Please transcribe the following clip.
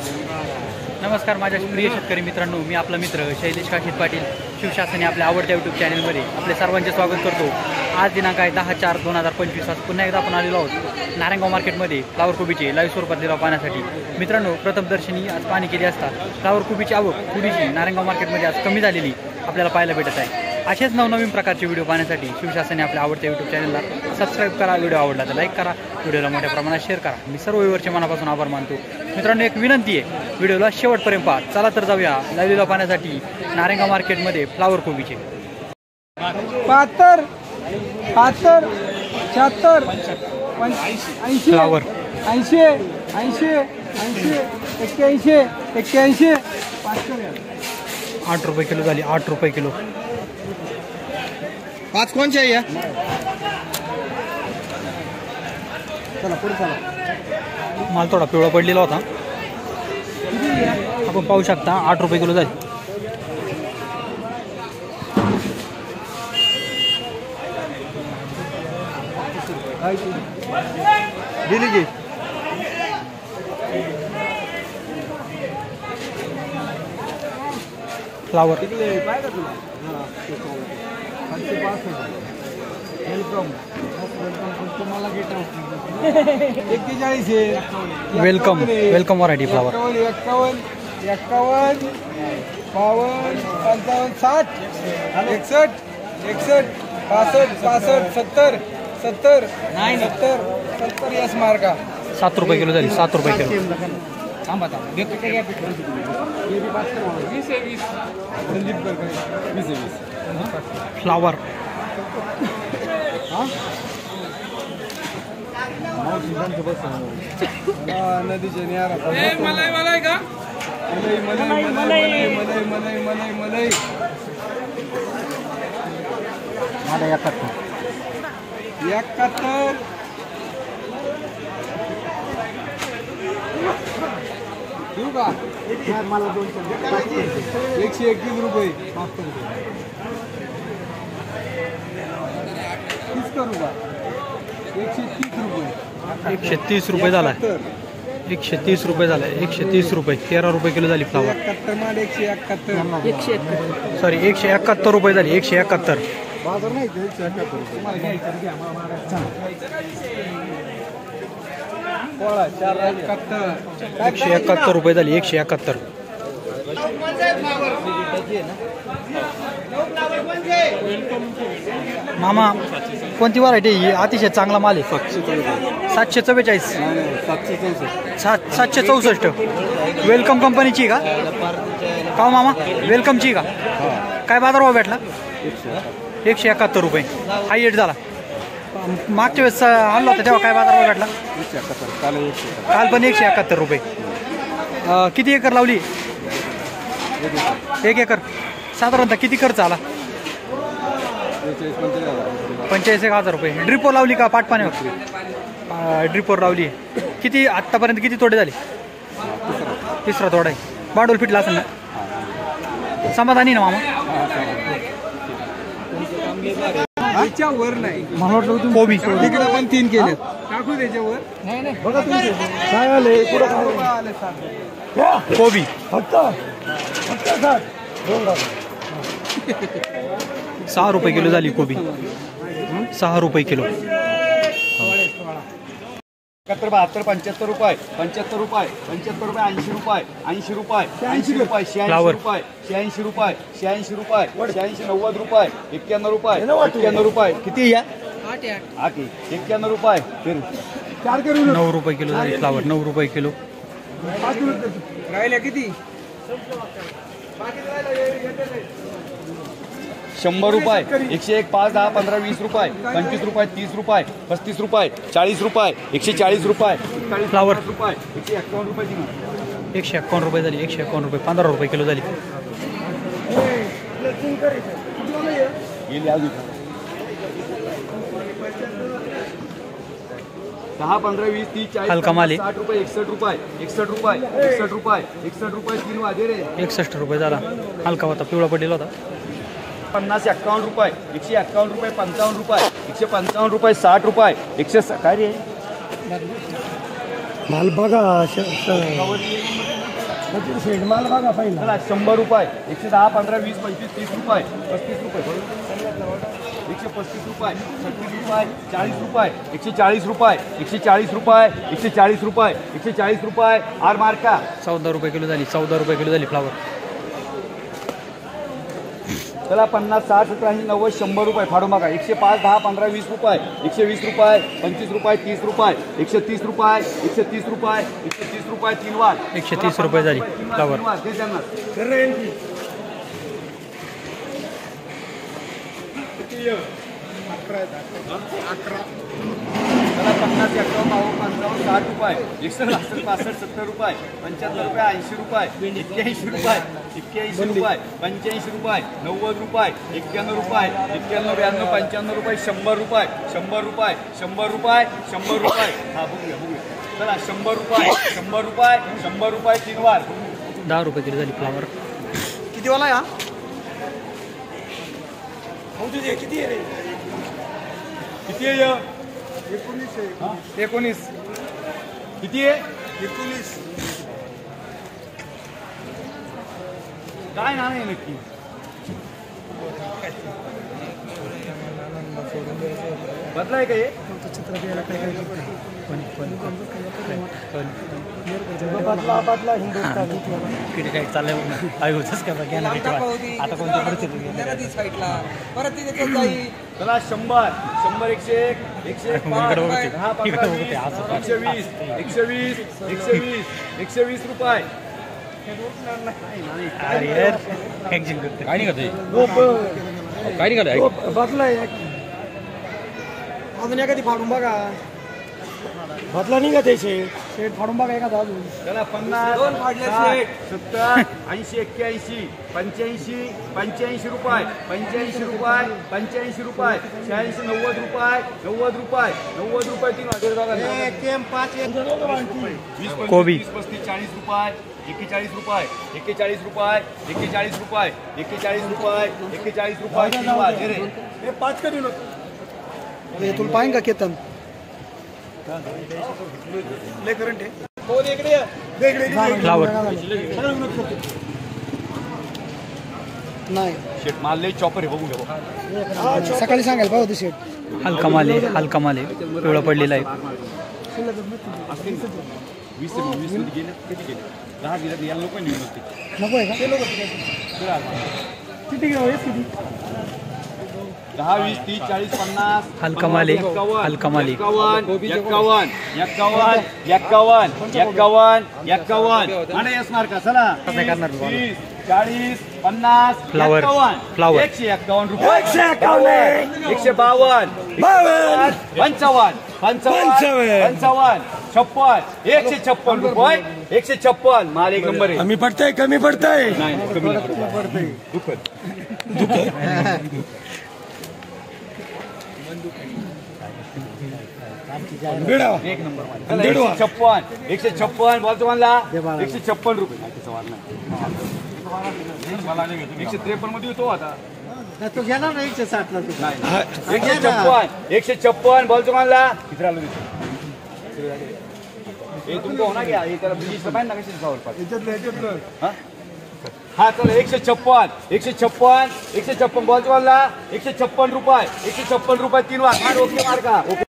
नमस्कार माझ्या प्रिय शेतकरी मित्रांनो, मी आपला मित्र शैलेश काशीद पाटील शिवशासनी आपल्या आवडत्या यूट्यूब चॅनलमध्ये आपले सर्वांचे स्वागत करतो। आज दिनांक आहे 10/4/2025। आज पुन्हा एकदा आपण आलेलो आहोत नारायणगाव मार्केटमध्ये फ्लावर कोबीचे लाईव्ह स्वरूपात लिलाव पाहण्यासाठी। मित्रांनो, प्रथमदर्शनी आज पाहणी केली असता फ्लावर कोबीची आवक थोडीशी नारायणगाव मार्केटमध्ये आज कमी झालेली आपल्याला पाहायला भेटत आहे। असेच नवनवीन प्रकारचे व्हिडिओ पाहण्यासाठी शिवशासनी आपल्या आवडत्या यूट्यूब चॅनलला सबस्क्राईब करा, व्हिडिओ आवडला तर लाईक करा, व्हिडिओला मोठ्या प्रमाणात शेअर करा। मी सर्व व्ह्यूअरचे मनापासून आभार मानतो। मित्रांनो, एक विनंती आहे, व्हिडिओला शेवटपर्यंत पहा। चला तर जाऊया लाईव्ह लिलाव पाहण्यासाठी नारायणगाव मार्केटमध्ये फ्लावर कोबीचे 72 76 76 80 फ्लावर 80 80 80 81 81 8 रुपये किलो झाली। 8 रुपये किलो। 5 कौन चाहिए? चला पुढे चला। माल थोडा पिवळा पडलेला होता, आपण पाहू शकता। 8 रुपये किलो झाली। दिली की flower welcome welcome variety flower 51 51 52 55 60 61 61 62 62 70 70 70 70 yes मार्का 7 रुपये किलो झाली। 7 रुपये किलो। फ्लावर नदीचे मलाई का मलाई मला 71 देऊ का? मला 131 रुपये 30 करू का? 130 रुपये 130 रुपये झाला। 130 रुपये झाला। 130 रुपये 13 रुपये किलो झाली फ्लावर। 71 माल 171 सॉरी 171 रुपये झाली। 171 बाजार नाही 171 रुपये झाली। 171 मामा, कोणती व्हरायटी ही? अतिशय चांगला माल आहे। 744 764 वेलकम कंपनीची का मामा? वेलकमची का? काय बाजारभाव भेटला? 171 रुपये। हाय रेट झाला। मागच्या वेळेस आणला होता तेव्हा काय बाजारभाव भेटला? काल पण 171 रुपये। किती एकर लावली? 1 एकर। साधारणतः किती खर्च आला? 45,000 रुपये। ड्रिपोर लावली का पाटपाण्यावर? ड्रिपोर लावली। किती आत्तापर्यंत किती तोडे झाले? तिसरा तोडा आहे। भांडवल फिटला असेल ना? समाधानी ना मामा? त्याच्यावर नाही मला वाटलं कोबी तिकडे पण 3 केले टाकू त्याच्यावर बघा तुम्ही काय आले कोबी 6 रुपये किलो झाली कोबी। 6 रुपये किलो। 71 75 रुपये 75 रुपये 75 रुपये 80 रुपये 80 रुपये 80 रुपये 86 रुपये 86 रुपये 86 रुपये 86 90 रुपये 91 रुपये 91 रुपये किती या 8 91 रुपये फिर 4 करू 9 रुपये किलो झाली फ्लावर। 9 रुपये किलो। राहिल्या किती? 100 रुपये 101 5 10 15 20 रुपये 25 रुपये 30 रुपये 35 रुपये 40 रुपये 140 रुपये फ्लावर रुपये 151 रुपये 151 रुपये झाली। 151 रुपये 15 रुपये किलो झाली। 10 15 20 30 40 हलका माल 60 रुपये 61 रुपये 61 रुपये 61 रुपये 61 रुपये 3 वाजे रे 61 रुपये झाला। हलका होता, पिवळा पडलेला होता। 50 51 रुपये 151 रुपये 55 रुपये 155 रुपये 60 रुपये 100 काय रे माल बघा माल बघा पहिला. चला 100 रुपये 110 15 20 25 30 रुपये 35 रुपये 135 रुपये 36 रुपये 40 रुपये 140 रुपये 140 रुपये 140 रुपये 140 रुपये आर मार्का 14 रुपये किलो झाली 14 रुपये किलो झाली फ्लावर. चला 50 60 70 80 90 100 रुपये फाडून बघा 105 10 15 20 रुपये 120 रुपये 25 रुपये 30 रुपये 130 रुपये 130 रुपये 130 रुपये 3 वार 130 रुपये झाली फ्लावर. चला 50 51 52 60 रुपये 61 62 70 रुपये 75 रुपये 80 रुपये 81 रुपये 81 रुपये 85 रुपये 90 रुपये 91 रुपये 91 92 95 रुपये 100 रुपये 100 रुपये 100 रुपये 100 रुपये हा बघूया चला 100 रुपये 100 रुपये 100 रुपये 3 वार 10 रुपये किलो झाली फ्लावर. किती वाला या किती आहे रे? किती आहे 19 किती आहे 19 काय नाव आहे नक्की बदलाय का हे बदला हिंदुस्तान किती काय चाललंय आई होतच का बघा ना आता कोणत्या परिस्थितीत चला 100 101 101 120 रुपये काय निघत काय निघाल बदलाय अजून एखादी फाडून बघा बदला निघा ते शेट फाडून बघा एखादा अजून. चला 50 70 80 81 85 85 रुपये 85 रुपये 85 रुपये 86 90 रुपये 90 रुपये 90 रुपये 3 हजार बघा कोबी 30 35 40 रुपये 41 रुपये 41 रुपये 41 रुपये 41 रुपये 41 रुपये 3 वाजे रे हे 5 कधी नको तुला पाहिजे का केतन ले करंट आहे फ्लावर. नाही शेट माल लय चॉपर आहे बघू घ्या सकाळी सांगायला पाहिजे शेट. हलका माल आहे पिवळा पडलेला आहे. 20 मध्ये गेले किती गेले 10 गेले याला लोक निघून होते नको आहे का किती किती 10 20 30 40 50 हलका माल आहे 51 हलका माल आहे. 51 आणि यस मार्का चला कसं करणार 30 40 50 फ्लावर. 151 रुपये 152 55 55 56 156 रुपये 156 माल एक नंबर आहे. कमी पडतंय नाही कमी पडतंय दुखत एक नंबर 156 बोलतो म्हणला 156 रुपये 153 मध्ये येतो आता तो गेला ना 160 ला 156 बोलतो म्हणला किती राहिलो हे तुमको होना क्या हे त्याला ब्रिटिश पाहिजे ना कशी हा चला 156 बोलतो म्हणला 156 रुपये 3 वार ओके मार्का ओके